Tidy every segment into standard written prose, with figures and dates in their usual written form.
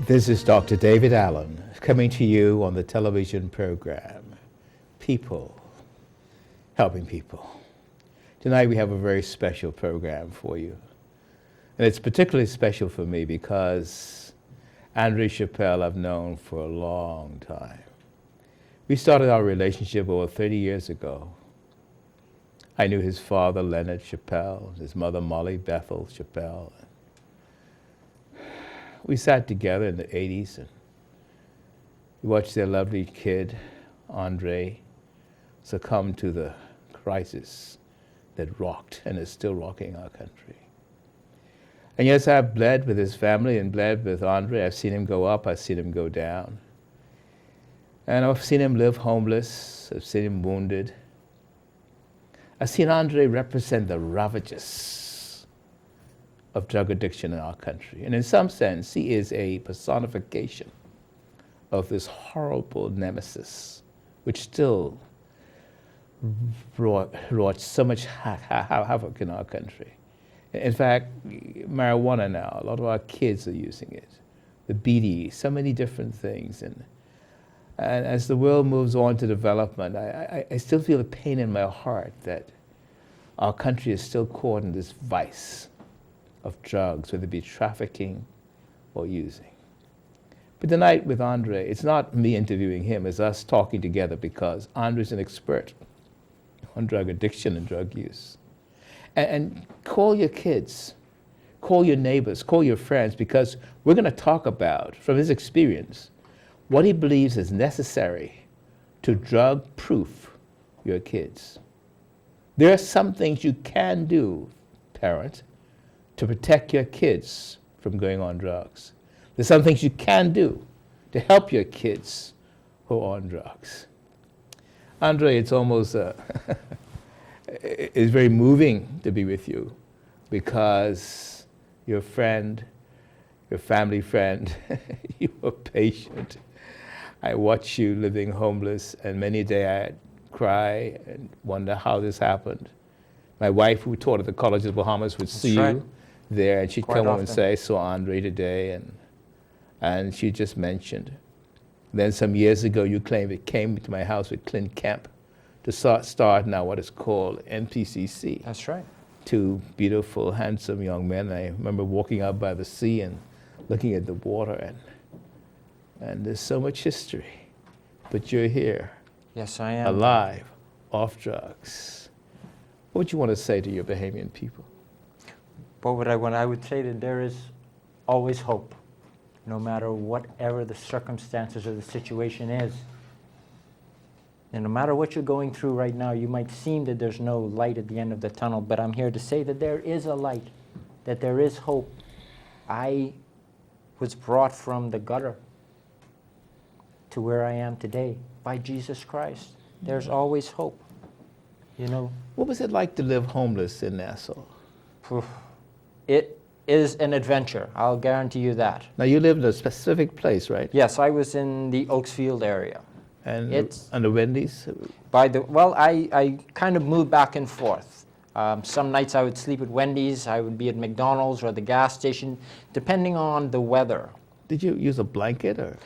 This is Dr. David Allen coming to you on the television program, People Helping People. Tonight we have a very special program for you. And it's particularly special for me because Andre Chappelle I've known for a long time. We started our relationship over 30 years ago. I knew his father, Leonard Chappelle, his mother, Molly Bethel Chappelle. We sat together in the 80s and we watched their lovely kid, Andre, succumb to the crisis that rocked and is still rocking our country. And yes, I've bled with his family and bled with Andre. I've seen him go up, I've seen him go down. And I've seen him live homeless, I've seen him wounded. I've seen Andre represent the ravages of drug addiction in our country. And in some sense, he is a personification of this horrible nemesis, which still wrought so much havoc in our country. In fact, marijuana now, a lot of our kids are using it. The BD, so many different things. And as the world moves on to development, I still feel a pain in my heart that our country is still caught in this vice of drugs, whether it be trafficking or using. But tonight with Andre, it's not me interviewing him, it's us talking together because Andre's an expert on drug addiction and drug use. And call your kids, call your neighbors, call your friends, because we're going to talk about, from his experience, what he believes is necessary to drug-proof your kids. There are some things you can do, parents, to protect your kids from going on drugs. There's some things you can do to help your kids who are on drugs. Andre, it's almost, it's very moving to be with you because your friend, your family friend, you were patient. I watch you living homeless, and many a day I cry and wonder how this happened. My wife, who taught at the College of the Bahamas, would see you there, and she'd come home and say, I saw Andre today, and she just mentioned. Then some years ago, you claimed it came to my house with Clint Kemp to start now what is called NPCC. That's right. Two beautiful, handsome young men. I remember walking out by the sea and looking at the water, and there's so much history, but you're here. Yes, I am. Alive, off drugs. What would you want to say to your Bahamian people? What I would say that there is always hope, no matter whatever the circumstances or the situation is. And no matter what you're going through right now, you might seem that there's no light at the end of the tunnel, but I'm here to say that there is a light, that there is hope. I was brought from the gutter to where I am today by Jesus Christ. There's always hope, you know. What was it like to live homeless in Nassau? It is an adventure, I'll guarantee you that. Now you lived in a specific place, right? Yes, I was in the Oaksfield area. And the Wendy's? I kind of moved back and forth. Some nights I would sleep at Wendy's, I would be at McDonald's or the gas station, depending on the weather. Did you use a blanket or?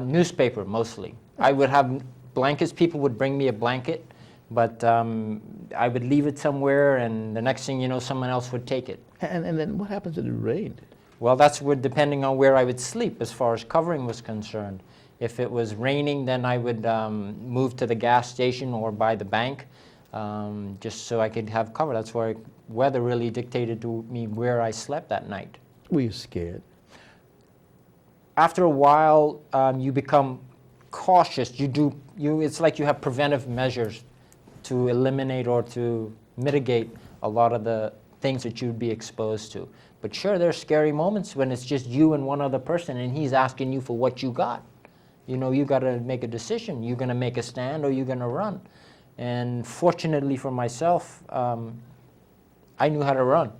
Newspaper, mostly. I would have blankets, people would bring me a blanket, but I would leave it somewhere, and the next thing you know, someone else would take it. And then what happens if it rained? Well, that's depending on where I would sleep as far as covering was concerned. If it was raining, then I would move to the gas station or by the bank, just so I could have cover. That's why weather really dictated to me where I slept that night. Were you scared? After a while, you become cautious. It's like you have preventive measures to eliminate or to mitigate a lot of the things that you'd be exposed to. But sure, there's scary moments when it's just you and one other person, and he's asking you for what you got. You know, you got to make a decision. You're going to make a stand or you're going to run. And fortunately for myself, I knew how to run.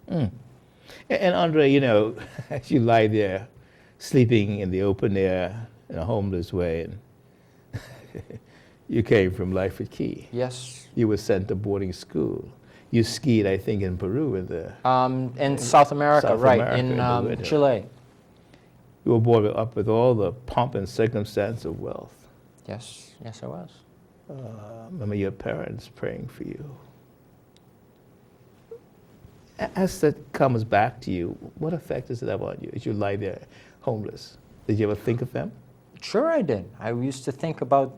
Mm. And Andre, you know, as you lie there sleeping in the open air in a homeless way, and you came from Life at Key. Yes. You were sent to boarding school. You skied, I think, in Peru. In South America, South right, America, in Chile. You were brought up with all the pomp and circumstance of wealth. Yes, yes, I was. Remember your parents praying for you. As that comes back to you, what effect does it have on you as you lie there homeless? Did you ever think of them? Sure I did. I used to think about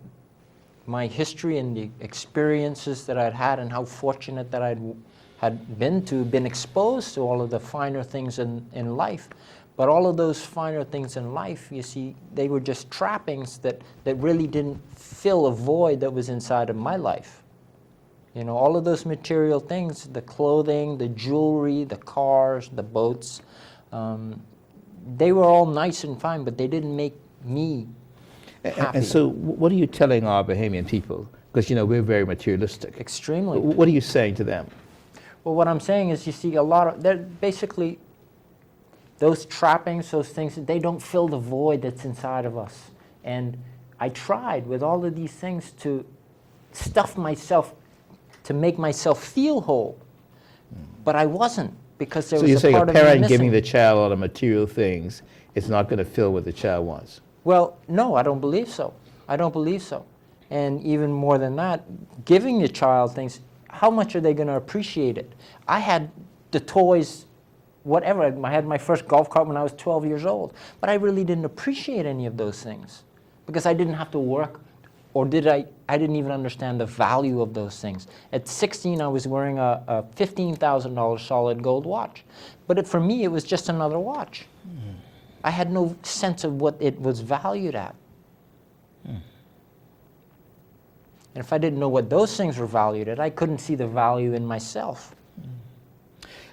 my history and the experiences that I'd had and how fortunate that had been exposed to all of the finer things in life. But all of those finer things in life, you see, they were just trappings that really didn't fill a void that was inside of my life. You know, all of those material things, the clothing, the jewelry, the cars, the boats, they were all nice and fine, but they didn't make me happy. And so what are you telling our Bahamian people? Because, you know, we're very materialistic. Extremely. What are you saying to them? Well, what I'm saying is, you see, they're basically, those trappings, those things, they don't fill the void that's inside of us. And I tried with all of these things to stuff myself, to make myself feel whole. But I wasn't, because there was a part of me missing. So you're saying a parent giving the child all the material things, it's not going to fill what the child wants? Well, no, I don't believe so. I don't believe so. And even more than that, giving the child things, how much are they going to appreciate it? I had the toys, whatever. I had my first golf cart when I was 12 years old. But I really didn't appreciate any of those things because I didn't have to work, or I didn't even understand the value of those things. At 16, I was wearing a $15,000 solid gold watch. But for me, it was just another watch. I had no sense of what it was valued at. And if I didn't know what those things were valued at, I couldn't see the value in myself.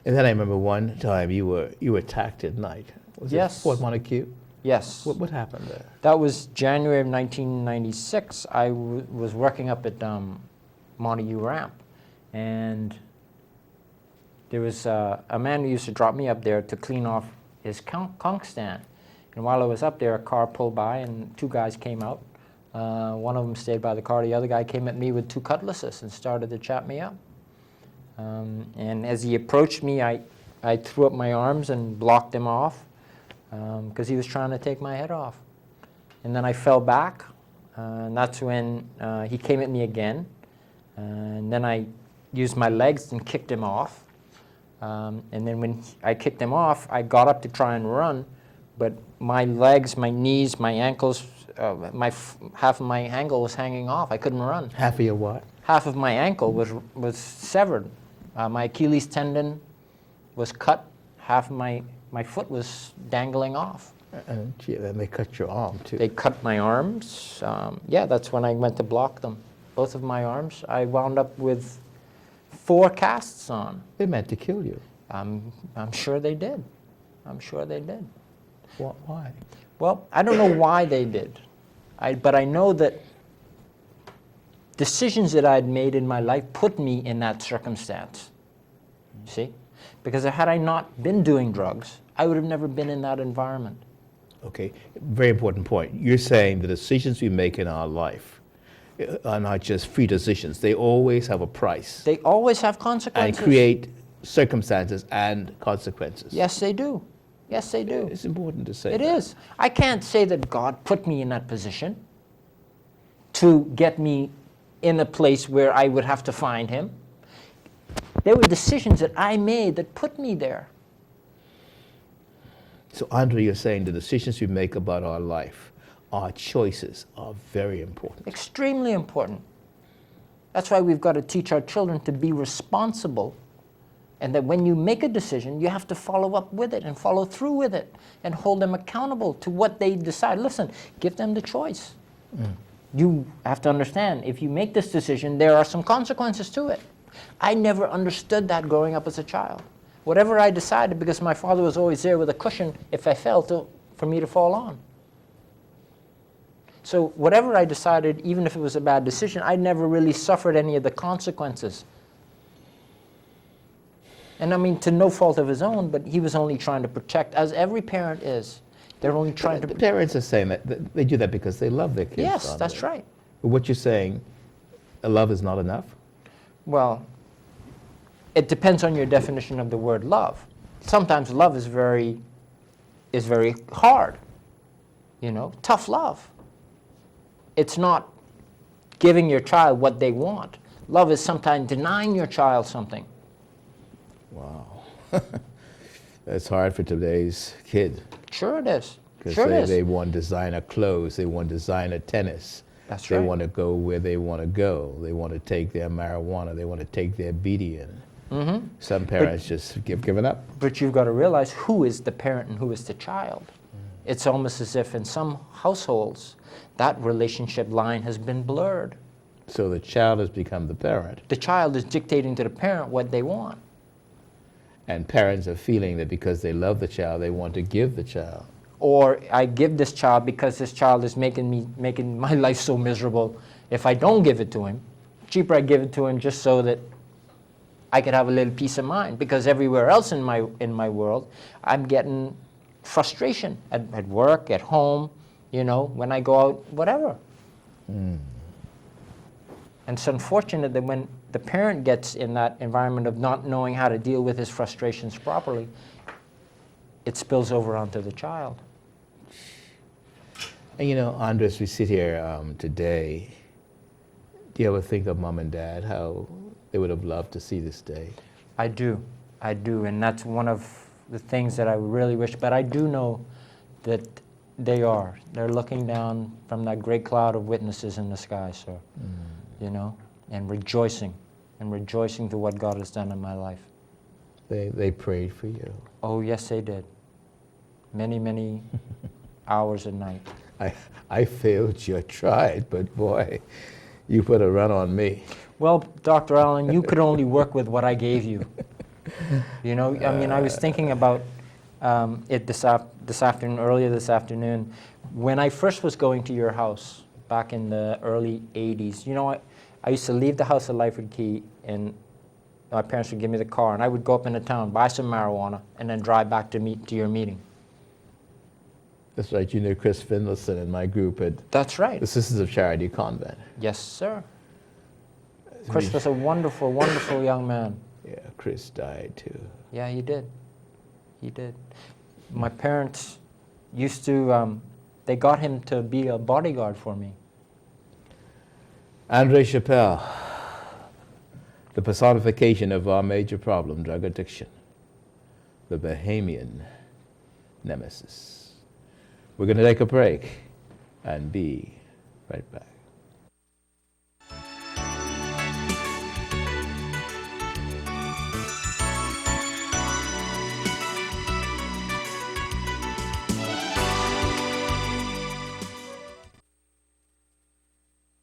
And then I remember one time you were attacked at night. Was it Fort Montague? Yes. What happened there? That was January of 1996. I was working up at Montague Ramp, and there was a man who used to drop me up there to clean off his conch stand. And while I was up there, a car pulled by and two guys came out. One of them stayed by the car. The other guy came at me with two cutlasses and started to chop me up. And as he approached me, I threw up my arms and blocked him off because he was trying to take my head off. And then I fell back, and that's when he came at me again. And then I used my legs and kicked him off. And then when I kicked him off, I got up to try and run, but my legs, my knees, my ankles, half of my ankle was hanging off. I couldn't run. Half of your what? Half of my ankle was severed. My Achilles tendon was cut. Half of my foot was dangling off. And they cut your arm too. They cut my arms. Yeah, that's when I went to block them. Both of my arms. I wound up with 4 casts on. They meant to kill you. I'm sure they did. I'm sure they did. Why? Well, I don't know why they did. But I know that decisions that I'd made in my life put me in that circumstance. See? Because had I not been doing drugs, I would have never been in that environment. Okay, very important point. You're saying the decisions we make in our life are not just free decisions. They always have a price. They always have consequences. And create circumstances and consequences. Yes, they do. Yes, they do. It's important to say It that. is. I can't say that God put me in that position to get me in a place where I would have to find him. There were decisions that I made that put me there. So, Andre, you're saying the decisions we make about our life, our choices, are very important. Extremely important. That's why we've got to teach our children to be responsible, and that when you make a decision, you have to follow up with it and follow through with it and hold them accountable to what they decide. Listen, give them the choice. You have to understand, if you make this decision, there are some consequences to it. I never understood that growing up as a child. Whatever I decided, because my father was always there with a cushion if I fell for me to fall on. So whatever I decided, even if it was a bad decision, I never really suffered any of the consequences. And I mean, to no fault of his own, but he was only trying to protect, as every parent is. They're only trying to... The parents are saying that they do that because they love their kids. Yes, that's right. But what you're saying, love is not enough? Well, it depends on your definition of the word love. Sometimes love is very hard. tough love. It's not giving your child what they want. Love is sometimes denying your child something. Wow. That's hard for today's kid. Sure it is. Because they want designer clothes, they want designer tennis. That's they right. want to go where they want to go. They want to take their marijuana. They want to take their beanie in. Mm-hmm. Some parents just given up. But you've got to realize who is the parent and who is the child. It's almost as if in some households that relationship line has been blurred. So the child has become the parent. The child is dictating to the parent what they want. And parents are feeling that because they love the child, they want to give the child. Or I give this child because this child is making my life so miserable. If I don't give it to him, cheaper I give it to him just so that I could have a little peace of mind. Because everywhere else in my world, I'm getting frustration at work, at home, when I go out, whatever. And it's unfortunate that when the parent gets in that environment of not knowing how to deal with his frustrations properly, it spills over onto the child. And Andres, we sit here today. Do you ever think of mom and dad, how they would have loved to see this day? I do, and that's one of the things that I really wish, but I do know that they're looking down from that great cloud of witnesses in the sky, sir, and rejoicing to what God has done in my life. They prayed for you. Oh, yes, they did. Many, many hours a night. I failed you. I tried, but boy, you put a run on me. Well, Dr. Allen, you could only work with what I gave you. I was thinking about it earlier this afternoon. When I first was going to your house back in the early 80s, I used to leave the house at Lyford Key, and my parents would give me the car, and I would go up into town, buy some marijuana, and then drive back to your meeting. That's right. You knew Chris Finlayson in my group at That's right. the Sisters of Charity Convent. Yes, sir. Chris was a wonderful, wonderful young man. Yeah, Chris died too. Yeah, he did. He did. My parents used to, they got him to be a bodyguard for me. Andre Chappelle, the personification of our major problem, drug addiction, the Bahamian nemesis. We're going to take a break and be right back.